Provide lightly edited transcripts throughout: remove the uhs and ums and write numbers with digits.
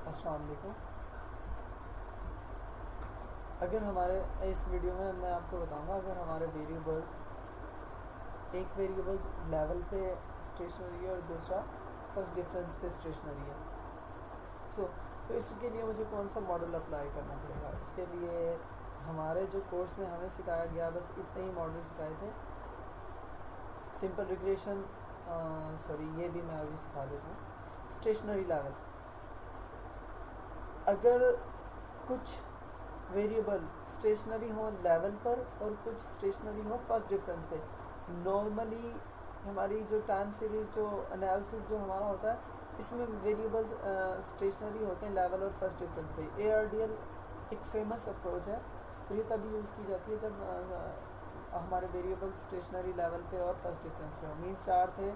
अस्सलाम वालेकुम। अगर हमारे इस वीडियो में मैं आपको बताऊंगा, अगर हमारे वेरिएबल्स एक वेरिएबल्स लेवल पे स्टेशनरी है और दूसरा फर्स्ट डिफरेंस पे स्टेशनरी है। तो इसके लिए मुझे कौन सा मॉडल अप्लाई करना पड़ेगा? इसके लिए हमारे जो कोर्स में हमें सिखाया गया बस इतने ही मॉडल सिखाए थे। सिंपल रिग्रेशन, ये भी मैं अभी सिखा देता हूँ। स्टेशनरी लेवल, अगर कुछ वेरिएबल स्टेशनरी हो लेवल पर और कुछ स्टेशनरी हो फर्स्ट डिफरेंस पे, नॉर्मली हमारी जो टाइम सीरीज़ जो एनालिसिस जो हमारा होता है इसमें वेरिएबल्स स्टेशनरी होते हैं लेवल और फर्स्ट डिफरेंस पे। ARDL एक फेमस अप्रोच है और ये तभी यूज़ की जाती है जब हमारे वेरिएबल स्टेशनरी लेवल पे और फर्स्ट डिफरेंस पे हो। मीन्स 4 थे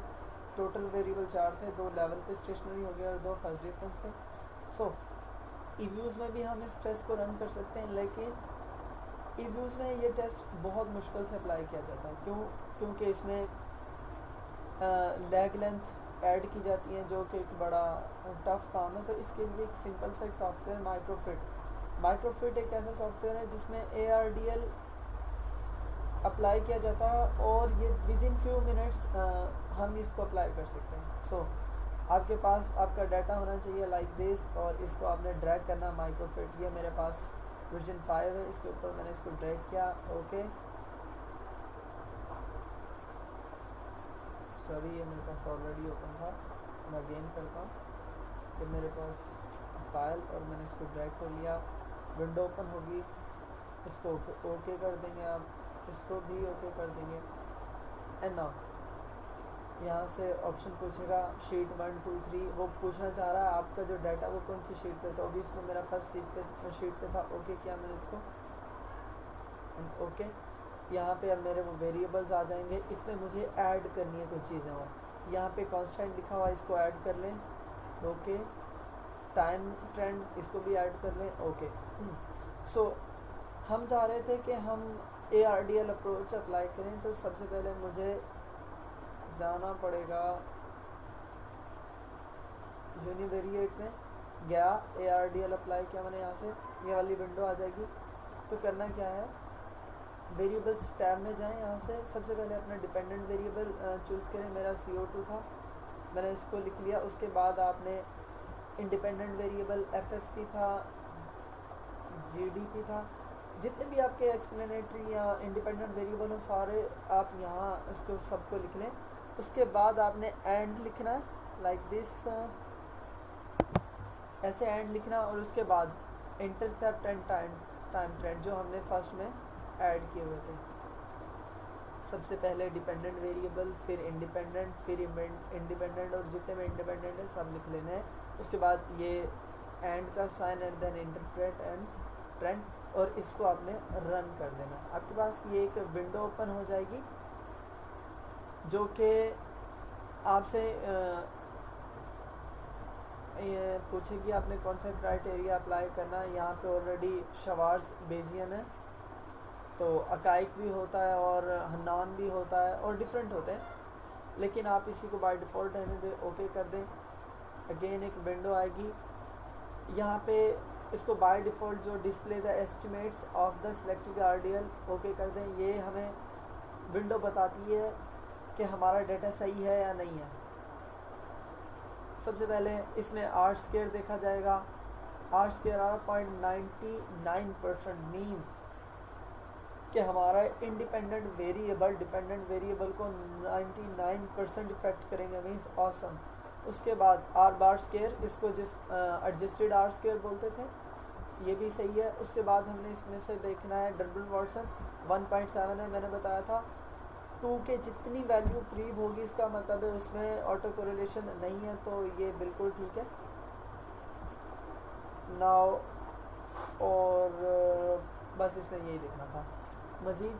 टोटल वेरिएबल, 4 थे, 2 लेवल पे स्टेशनरी हो गए और 2 फर्स्ट डिफरेंस पे। ईव्यूज़ में भी हम इस टेस्ट को रन कर सकते हैं, लेकिन ईव्यूज़ में ये टेस्ट बहुत मुश्किल से अप्लाई किया जाता है। क्योंकि इसमें लैग लेंथ ऐड की जाती है जो कि एक बड़ा टफ काम है। तो इसके लिए एक सिंपल सा एक सॉफ्टवेयर माइक्रोफिट एक ऐसा सॉफ्टवेयर है जिसमें ARDL अप्लाई किया जाता है और ये विद इन फ्यू मिनट्स हम इसको अप्लाई कर सकते हैं। आपके पास आपका डाटा होना चाहिए लाइक दिस, और इसको आपने ड्रैग करना माइक्रोफिट। ये मेरे पास वर्जन 5 है, इसके ऊपर मैंने इसको ड्रैग किया। ओके, सॉरी ये मेरे पास ऑलरेडी ओपन था, मैं अगेन करता हूँ। ये मेरे पास फाइल और मैंने इसको ड्रैग कर लिया, विंडो ओपन होगी, इसको ओके कर देंगे, आप इसको भी ओके कर देंगे। एंड नाउ यहाँ से ऑप्शन पूछेगा शीट 1 2 3, वो पूछना चाह रहा है आपका जो डाटा वो कौन सी शीट पे था। अभी इसको मेरा फर्स्ट शीट पे था। ओके किया मैंने इसको, ओके। यहाँ पे अब मेरे वो वेरिएबल्स आ जाएंगे, इसमें मुझे ऐड करनी है कुछ चीज़ें और यहाँ पे कांस्टेंट लिखा हुआ, इसको ऐड कर लें। ओके, टाइम ट्रेंड इसको भी ऐड कर लें। ओके। हम चाह रहे थे कि हम ARDL अप्रोच अप्लाई करें, तो सबसे पहले मुझे जाना पड़ेगा यूनिवेरिएट में, गया ARDL अप्लाई किया मैंने। यहाँ से ये वाली विंडो आ जाएगी। तो करना क्या है, वेरिएबल्स टैब में जाएं, यहाँ से सबसे पहले अपना डिपेंडेंट वेरिएबल चूज़ करें। मेरा CO2 था, मैंने इसको लिख लिया। उसके बाद आपने इंडिपेंडेंट वेरिएबल FFC था, GDP था, जितने भी आपके एक्सप्लेनेटरी या इंडिपेंडेंट वेरिएबल हो सारे आप यहाँ इसको सबको लिख लें। उसके बाद आपने एंड लिखना है लाइक दिस, ऐसे एंड लिखना, और उसके बाद इंटरसेप्ट एंड टाइम ट्रेंड जो हमने फर्स्ट में ऐड किए हुए थे। सबसे पहले डिपेंडेंट वेरिएबल, फिर इंडिपेंडेंट, फिर इंडिपेंडेंट, और जितने में इंडिपेंडेंट है सब लिख लेने हैं। उसके बाद ये एंड का sign and then interpret and trend, और इसको आपने रन कर देना। आपके पास ये एक विंडो ओपन हो जाएगी जो कि आपसे ये पूछेगी आपने कौन सा क्राइटेरिया अप्लाई करना है। यहाँ पे ऑलरेडी शवार्ज बेजियन है, तो अकाइक भी होता है और हन्नान भी होता है और डिफरेंट होते हैं, लेकिन आप इसी को बाय डिफ़ॉल्ट रहने दें। ओके कर दें। अगेन एक विंडो आएगी, यहाँ पे इसको बाय डिफ़ॉल्ट जो display the estimates of the selected RDL, okay कर दें। ये हमें विंडो बताती है कि हमारा डाटा सही है या नहीं है। सबसे पहले इसमें R स्क्वायर देखा जाएगा। R स्क्वायर आ रहा 0.99%, मीन्स कि हमारा इंडिपेंडेंट वेरिएबल डिपेंडेंट वेरिएबल को 99% इफेक्ट करेंगे, मीन्स ऑसम। उसके बाद R बार स्क्वायर, इसको जिस एडजस्टेड R स्क्वायर बोलते थे, ये भी सही है। उसके बाद हमने इसमें से देखना है डर्बन वाटसन 1.7 है, मैंने बताया था। 2 के जितनी वैल्यू करीब होगी इसका मतलब है उसमें ऑटो कोरिलेशन नहीं है, तो ये बिल्कुल ठीक है। नाउ और बस इसमें यही देखना था। मज़ीद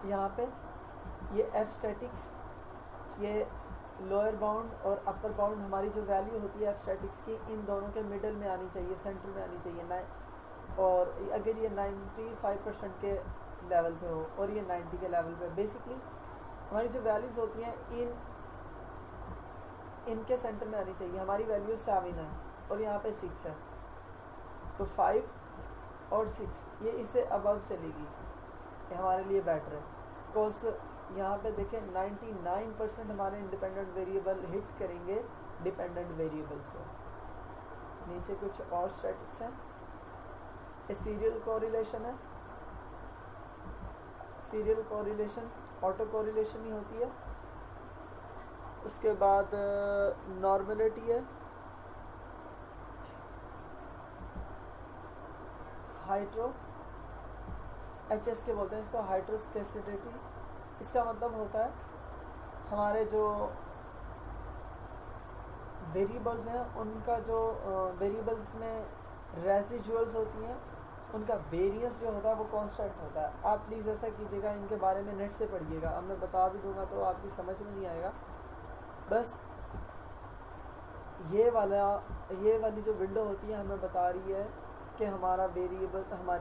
यहाँ पे ये F स्टैटिक्स, ये लोअर बाउंड और अपर बाउंड, हमारी जो वैल्यू होती है F स्टैटिक्स की, इन दोनों के मिडल में आनी चाहिए, सेंटर में आनी चाहिए। और अगर ये 95% के लेवल पे हो और ये 90 के लेवल पे, बेसिकली हमारी जो वैल्यूज़ होती हैं इन इनके सेंटर में आनी चाहिए। हमारी वैल्यू 7 है और यहाँ पे 6 है, तो 5 और 6 ये इससे अबव चलेगी, ये हमारे लिए बेटर है। बिकॉज यहाँ पे देखें 99% हमारे इंडिपेंडेंट वेरिएबल हिट करेंगे डिपेंडेंट वेरिएबल्स को। नीचे कुछ और स्टैटिक्स हैं। ये सीरियल कोरिलेशन है, सीरियल कोरिलेशन ऑटो कोरिलेशन ही होती है। उसके बाद नॉर्मलिटी है, हाइड्रो एचएस के बोलते हैं इसको, हाइड्रोस्केसिडिटी। इसका मतलब होता है हमारे जो वेरिएबल्स हैं उनका जो वेरिएबल्स में रेसिजुअल्स होती हैं उनका वेरियंस जो होता है वो कांस्टेंट होता है। आप प्लीज़ ऐसा कीजिएगा, इनके बारे में नेट से पढ़िएगा, अब मैं बता भी दूंगा तो आपकी समझ में नहीं आएगा। बस ये वाली जो विंडो होती है हमें बता रही है कि हमारे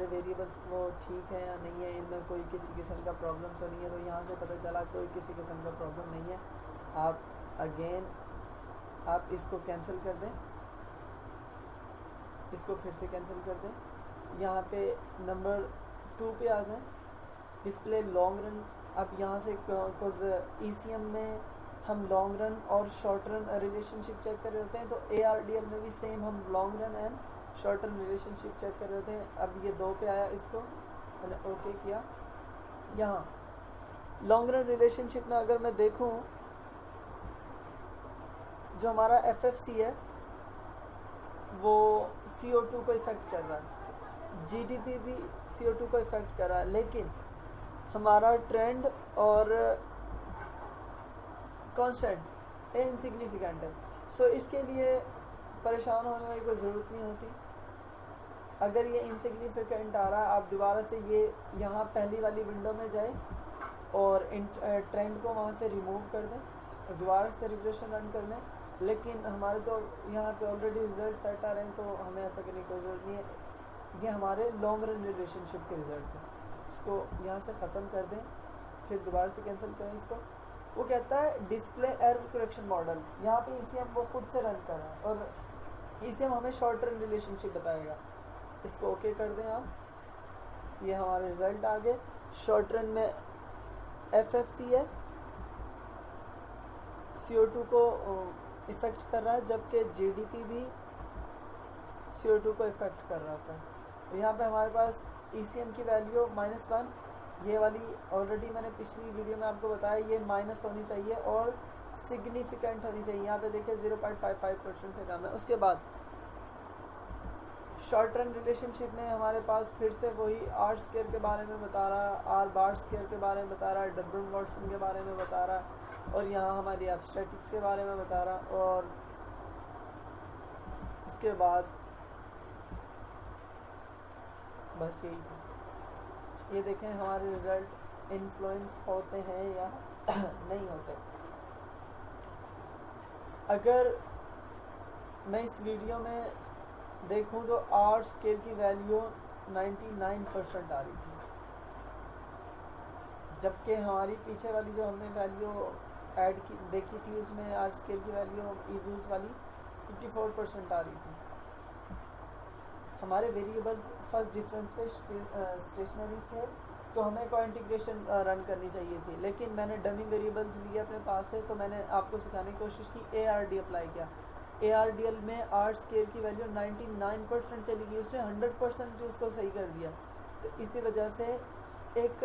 वेरिएबल्स वो ठीक है या नहीं है, इनमें कोई किसी किस्म का प्रॉब्लम तो नहीं है। तो यहाँ से पता चला कोई किसी किस्म का प्रॉब्लम नहीं है। आप इसको कैंसिल कर दें, इसको फिर से कैंसिल कर दें। यहाँ पे नंबर 2 पे आ जाएं, डिस्प्ले लॉन्ग रन। अब यहाँ से कुछ ECM में हम लॉन्ग रन और शॉर्ट रन रिलेशनशिप चेक कर रहे होते हैं, तो ARDL में भी सेम हम long run and short run relationship check कर रहे होते हैं। अब ये 2 पे आया, इसको मैंने ओके किया। यहाँ लॉन्ग रन रिलेशनशिप में अगर मैं देखूँ, जो हमारा FFC है वो CO2 को इफ़ेक्ट कर रहा है, GDP भी CO2 को इफ़ेक्ट कर रहा है, लेकिन हमारा ट्रेंड और कांस्टेंट इनसिग्निफिकेंट है। सो इसके लिए परेशान होने वाली कोई ज़रूरत नहीं होती। अगर ये इनसिग्निफिकेंट आ रहा है, आप दोबारा से ये यहाँ पहली वाली विंडो में जाए और ट्रेंड को वहाँ से रिमूव कर दें और दोबारा से रिग्रेशन रन कर लें। लेकिन हमारे तो यहाँ पे ऑलरेडी रिजल्ट सेट आ रहे हैं, तो हमें ऐसा करने की कोई ज़रूरत नहीं है। ये हमारे लॉन्ग रन रिलेशनशिप के रिज़ल्ट थे, इसको यहाँ से ख़त्म कर दें, फिर दोबारा से कैंसिल करें इसको। वो कहता है डिस्प्ले एरर करेक्शन मॉडल, यहाँ पे ECM वो खुद से रन कर रहा है और ECM हमें शॉर्ट रन रिलेशनशिप बताएगा। इसको ओके कर दें आप। ये हमारे रिज़ल्ट आ गए। शॉर्ट रन में FFC है, CO2 को इफ़ेक्ट कर रहा है, जबकि GDP भी CO2 को इफ़ेक्ट कर रहा होता है। यहाँ पे हमारे पास ECM की वैल्यू -1, ये वाली ऑलरेडी मैंने पिछली वीडियो में आपको बताया, ये माइनस होनी चाहिए और सिग्निफिकेंट होनी चाहिए। यहाँ पे देखिए 0.55% से कम है। उसके बाद शॉर्ट रन रिलेशनशिप में हमारे पास फिर से वही R स्क्वायर के बारे में बता रहा है, R बार स्क्वायर के बारे में बता रहा है, डब्ल्यू वॉटसन के बारे में बता रहा है, और यहाँ हमारी एब्स्ट्रैक्टिक्स के बारे में बता रहा है। और उसके बाद बस यही था। ये देखें हमारे रिज़ल्ट इन्फ्लुएंस होते हैं या नहीं होते। अगर मैं इस वीडियो में देखूं तो R स्क्वायर की वैल्यू 99% आ रही थी, जबकि हमारी पीछे वाली जो हमने वैल्यू देखी थी उसमें R स्क्वायर की वैल्यू EViews वाली 54% आ रही थी। हमारे वेरिएबल्स फर्स्ट डिफरेंस पे स्टेशनरी थे, तो हमें कोइंटीग्रेशन रन करनी चाहिए थी, लेकिन मैंने डमी वेरिएबल्स लिए अपने पास से, तो मैंने आपको सिखाने की कोशिश की, ARD अप्लाई किया। ARDL में R स्क्वायर की वैल्यू 99% चली गई, उसने 100% उसको सही कर दिया। तो इसी वजह से एक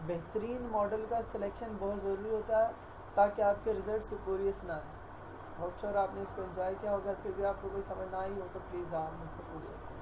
बेहतरीन मॉडल का सिलेक्शन बहुत ज़रूरी होता है ताकि आपके रिज़ल्ट सुपीरियस ना आए। होप श्योर आपने इसको एंजॉय किया होगा। फिर भी आपको कोई समझ ना आई हो तो प्लीज़ आप मुझसे पूछ सकते हैं।